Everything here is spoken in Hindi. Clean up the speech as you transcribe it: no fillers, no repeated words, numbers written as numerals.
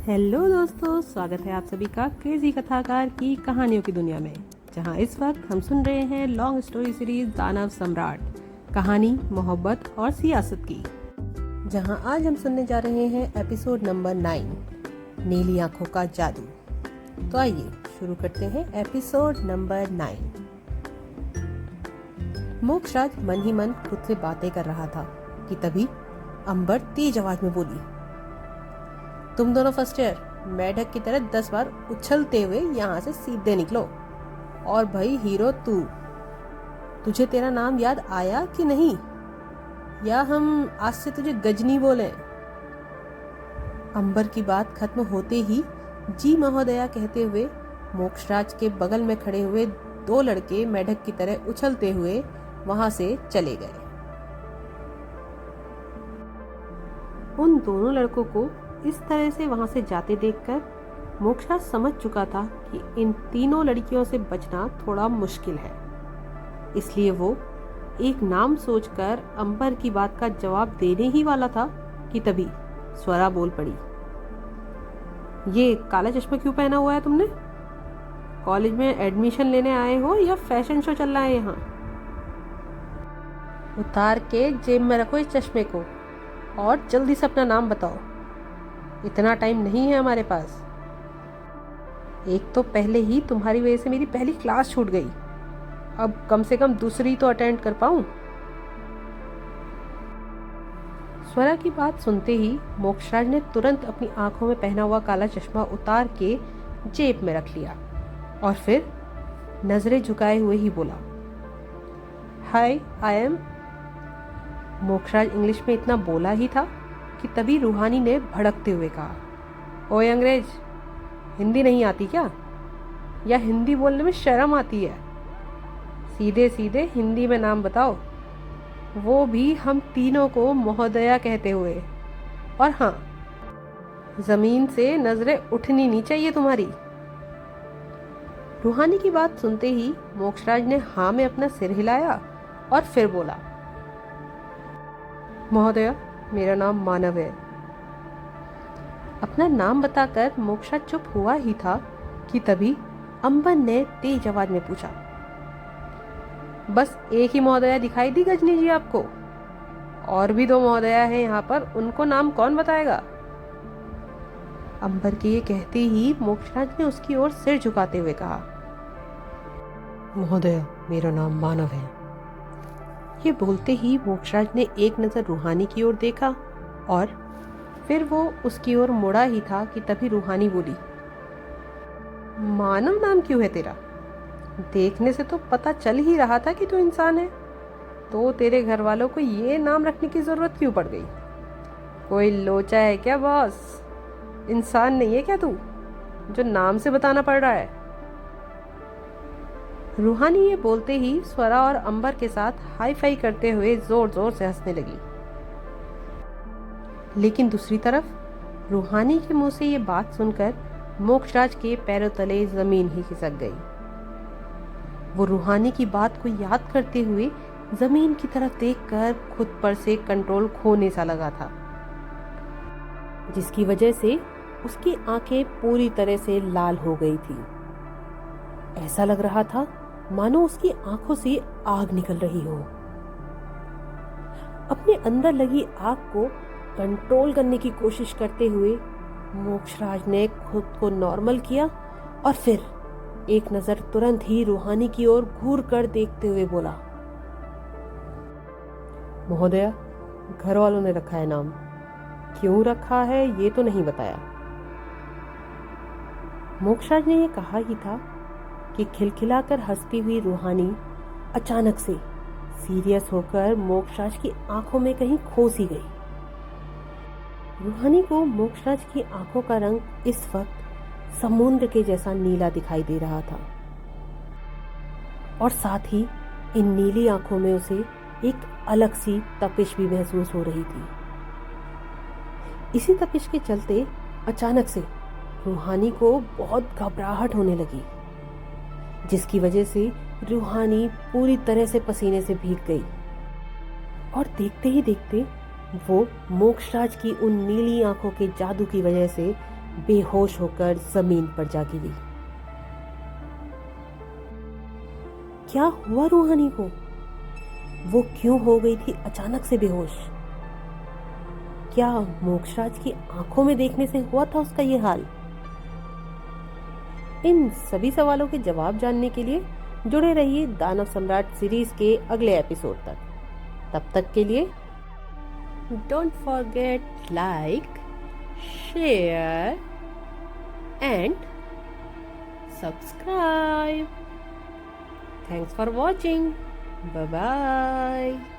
हेलो दोस्तों, स्वागत है आप सभी का क्रेजी कथाकार की कहानियों की दुनिया में, जहां इस वक्त हम सुन रहे हैं लॉन्ग स्टोरी सीरीज दानव सम्राट, कहानी मोहब्बत और सियासत की। जहां आज हम सुनने जा रहे हैं एपिसोड नंबर 9, नीली आंखों का जादू। तो आइए शुरू करते हैं एपिसोड नंबर 9। मोक्षराज मन ही मन खुद से बातें कर रहा था कि तभी अंबर तेज आवाज में बोली, तुम दोनों फर्स्ट ईयर मेढक की तरह 10 बार उछलते हुए यहाँ से सीधे निकलो। और भाई हीरो तुझे तेरा नाम याद आया कि नहीं, या हम आज से तुझे गजनी बोले? अंबर की बात खत्म होते ही जी महोदया कहते हुए मोक्षराज के बगल में खड़े हुए 2 लड़के मेढक की तरह उछलते हुए वहां से चले गए। उन दोनों लड़कों को इस तरह से वहां से जाते देखकर मोक्षराज समझ चुका था कि इन तीनों लड़कियों से बचना थोड़ा मुश्किल है। इसलिए वो एक नाम सोचकर अंबर की बात का जवाब देने ही वाला था कि तभी स्वरा बोल पड़ी, ये काला चश्मा क्यों पहना हुआ है तुमने? कॉलेज में एडमिशन लेने आए हो या फैशन शो चल रहा है यहाँ? उतार के जेब में रखो इस चश्मे को और जल्दी से अपना नाम बताओ। इतना टाइम नहीं है हमारे पास। एक तो पहले ही तुम्हारी वजह से मेरी पहली क्लास छूट गई, अब कम से कम दूसरी तो अटेंड कर पाऊं। स्वरा की बात सुनते ही मोक्षराज ने तुरंत अपनी आंखों में पहना हुआ काला चश्मा उतार के जेब में रख लिया और फिर नजरें झुकाए हुए ही बोला, हाय आई एम। मोक्षराज इंग्लिश में इतना बोला ही था कि तभी रूहानी ने भड़कते हुए कहा, ओए अंग्रेज, हिंदी नहीं आती क्या? या हिंदी बोलने में शर्म आती है? सीधे सीधे हिंदी में नाम बताओ, वो भी हम तीनों को महोदया कहते हुए। और हाँ, जमीन से नजरें उठनी नहीं चाहिए तुम्हारी। रूहानी की बात सुनते ही मोक्षराज ने हाँ में अपना सिर हिलाया और फिर बोला, महोदया, मेरा नाम मानव है। अपना नाम बताकर मोक्षराज चुप हुआ ही था कि तभी अंबर ने तेज आवाज में पूछा, बस एक ही महोदया दिखाई दी गजनी जी आपको? और भी 2 महोदया हैं यहाँ पर, उनको नाम कौन बताएगा? अंबर के ये कहते ही मोक्षराज ने उसकी ओर सिर झुकाते हुए कहा, महोदया, मेरा नाम मानव है। ये बोलते ही मोक्षराज ने एक नजर रूहानी की ओर देखा और फिर वो उसकी ओर मुड़ा ही था कि तभी रूहानी बोली, मानव नाम क्यों है तेरा? देखने से तो पता चल ही रहा था कि तू इंसान है, तो तेरे घर वालों को ये नाम रखने की जरूरत क्यों पड़ गई? कोई लोचा है क्या बॉस? इंसान नहीं है क्या तू, जो नाम से बताना पड़ रहा है? रूहानी ये बोलते ही स्वरा और अंबर के साथ हाई फाई करते हुए जोर जोर से हंसने लगी। लेकिन दूसरी तरफ रूहानी के मुंह से ये बात सुनकर मोक्षराज के पैरों तले जमीन ही खिसक गई। वो रूहानी की बात को याद करते हुए जमीन की तरफ देखकर खुद पर से कंट्रोल खोने सा लगा था, जिसकी वजह से उसकी आंखें पूरी तरह से लाल हो गई थी। ऐसा लग रहा था मानो उसकी आंखों से आग निकल रही हो। अपने अंदर लगी आग को कंट्रोल करने की कोशिश करते हुए मोक्षराज ने खुद को नॉर्मल किया और फिर एक नजर तुरंत ही रूहानी की ओर घूर कर देखते हुए बोला, महोदया, घर वालों ने रखा है नाम, क्यों रखा है ये तो नहीं बताया। मोक्षराज ने ये कहा ही था कि खिलखिलाकर हंसती हुई रूहानी अचानक से सीरियस होकर मोक्षराज की आंखों में कहीं खो सी गई। रूहानी को मोक्षराज की आंखों का रंग इस वक्त समुद्र के जैसा नीला दिखाई दे रहा था और साथ ही इन नीली आंखों में उसे एक अलग सी तपिश भी महसूस हो रही थी। इसी तपिश के चलते अचानक से रूहानी को बहुत घबराहट होने लगी, जिसकी वजह से रूहानी पूरी तरह से पसीने से भीग गई और देखते ही देखते वो मोक्षराज की उन नीली आंखों के जादू की वजह से बेहोश होकर जमीन पर जा गिरी। क्या हुआ रूहानी को? वो क्यों हो गई थी अचानक से बेहोश? क्या मोक्षराज की आंखों में देखने से हुआ था उसका ये हाल? इन सभी सवालों के जवाब जानने के लिए जुड़े रहिए दानव सम्राट सीरीज के अगले एपिसोड तक। तब तक के लिए don't forget like, share and subscribe. Thanks for watching. Bye bye.